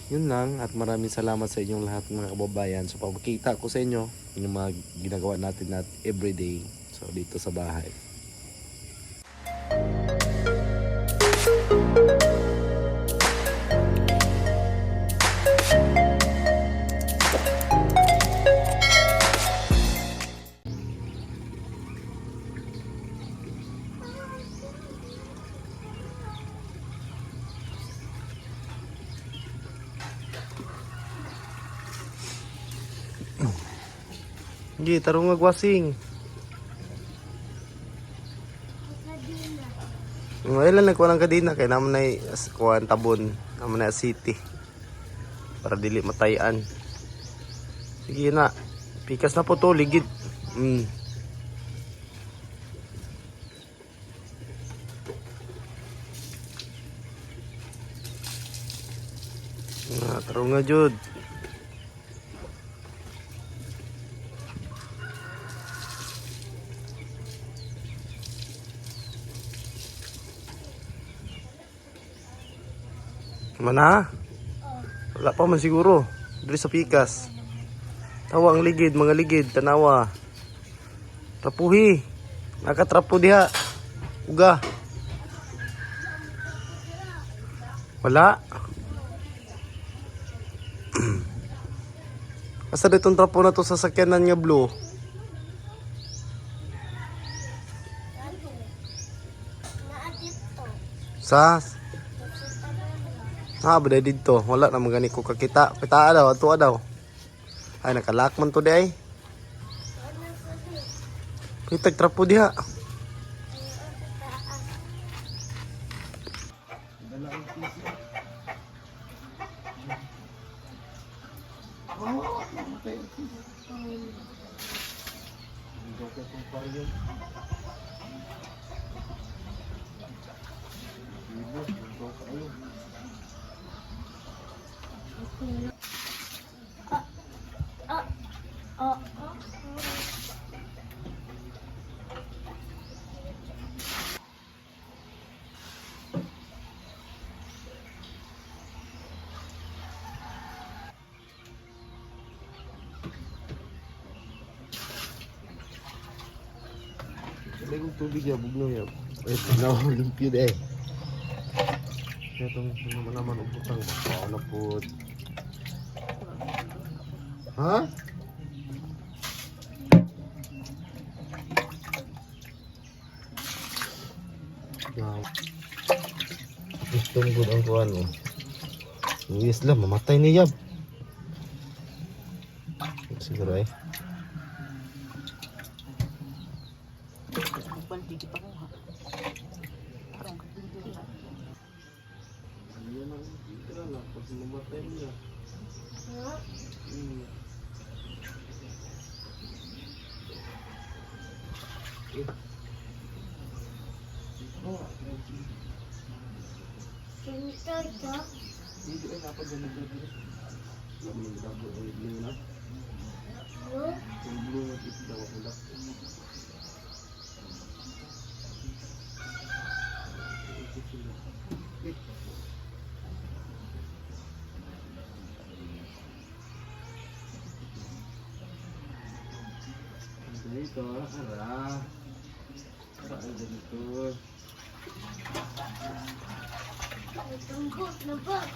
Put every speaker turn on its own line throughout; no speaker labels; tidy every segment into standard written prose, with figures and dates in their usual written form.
Yun lang, at maraming salamat sa inyong lahat mga kababayan. So pagkita ko sa inyo, yung mga ginagawa natin everyday. So dito sa bahay. Hindi, tarong magwasing. Ngayon lang nagkuha ng kadina. Kaya naman na kuha ang tabon. Naman na city. Para dili matayan. Sige na. Pikas na po to, ligid. Tarong nga jud. Mana? Wala pa man siguro. Diri sa pikas. Tawa ang ligid, mga ligid, tanawa. Trapuhi. Nakatrapo diha. Uga. Wala. Asa ditong trapo na to sa sakyanan nga blue? Sa? Bada dito. Wala na magani ko kakita. Kita daw, ato daw. Ay, nakalakman to di ay. Pitag trapo diha. May kong tubig ya, bugno ya. Ay, bugnaw, limpyo eh. Kaya itong naman uputang baka na po. Ha? Itong good ang kuhan mo. Yes lang, mamatay niya. Siguro eh. Dito, ara. Ara dito.
Tunggu, nampak?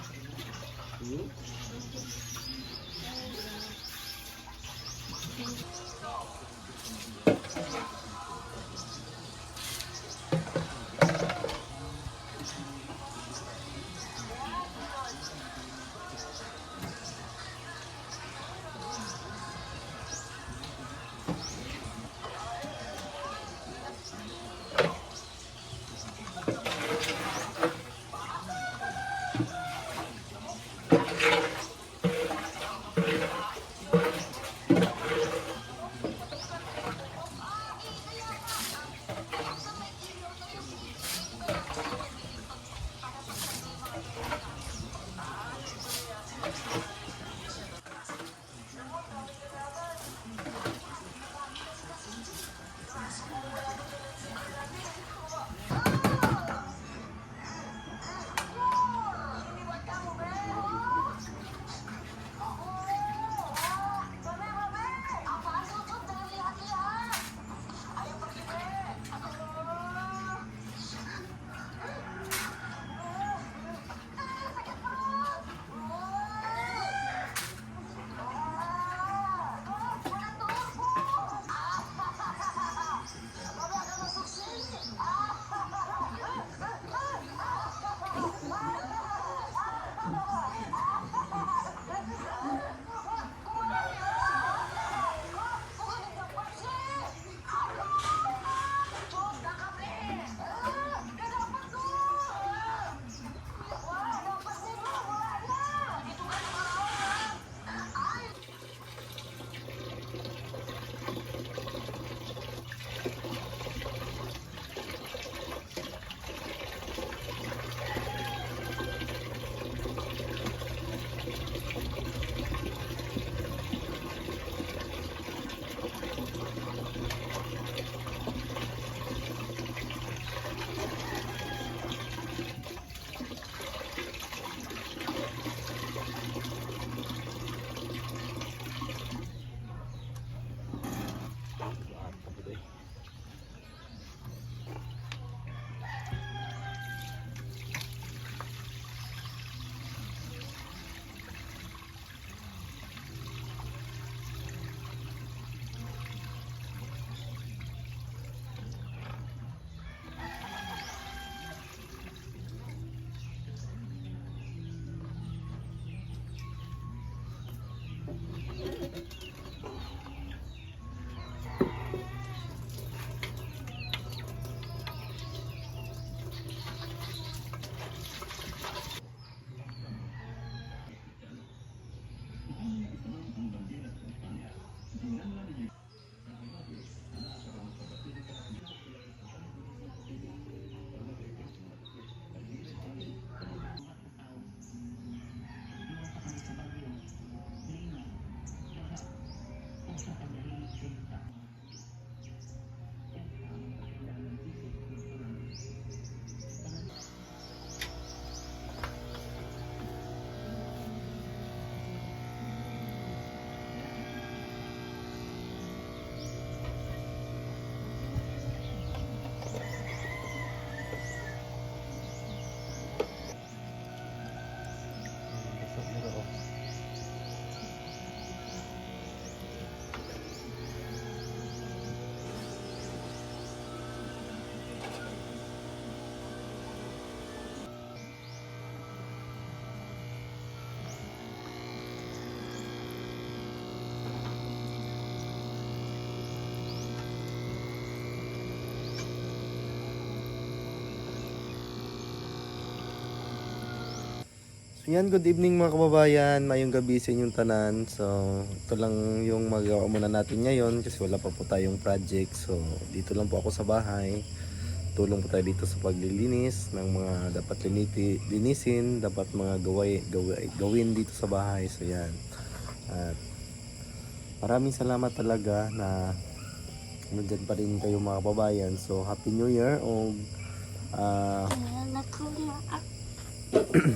So yan, good evening mga kababayan, mayong gabi sa inyong tanan. So ito lang yung magawa muna natin ngayon kasi wala pa po tayong project. So dito lang po ako sa bahay, tulong po tayo dito sa paglilinis ng mga dapat linisin, dapat mga gawin dito sa bahay. So yan, at maraming salamat talaga na nandyan pa rin kayo mga kababayan. So Happy New Year o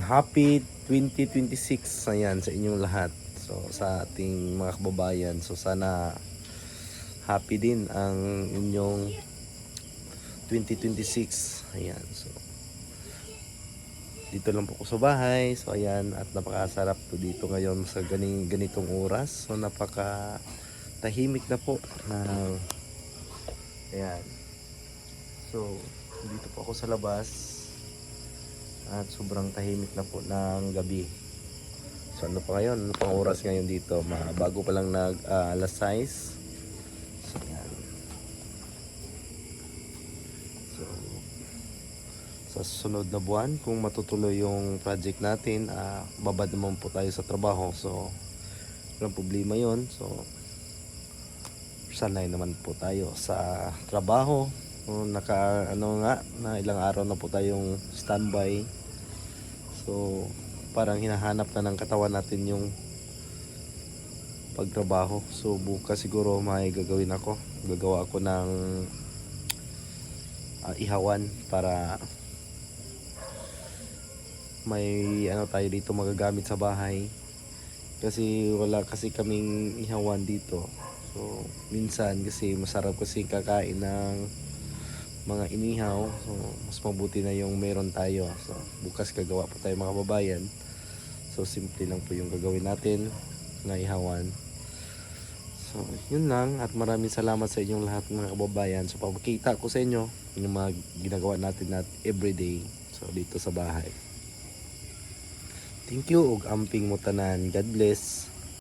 Happy 2026 ayan sa inyong lahat. So sa ating mga kababayan, so sana happy din ang inyong 2026. Ayan, so dito lang po ako sa bahay. So ayan, at napakasarap po dito ngayon sa ganitong oras. So napaka tahimik na po na ayan. So dito po ako sa labas at sobrang tahimik na po ng gabi. So ano pa ngayon? Ano pang oras ngayon dito? Bago pa lang alas 6. So yan. So sa susunod na buwan, kung matutuloy yung project natin, babad naman po tayo sa trabaho. So walang problema yon. So sanay naman po tayo sa trabaho. Na ilang araw na po tayong standby. So parang hinahanap na ng katawan natin yung pagtrabaho. So bukas siguro may gagawa ako ng ihawan para may tayo dito magagamit sa bahay. Kasi wala kasi kaming ihawan dito. So minsan kasi masarap kasi kakain ng mga inihaw, so mas mabuti na yung meron tayo. So bukas gagawa po tayo mga kababayan. So simple lang po yung gagawin natin na ihawan. So yun lang, at maraming salamat sa inyong lahat mga kababayan. So papakita ko sa inyo yung mga ginagawa natin everyday so dito sa bahay. Thank you ug amping mo tanan. God bless.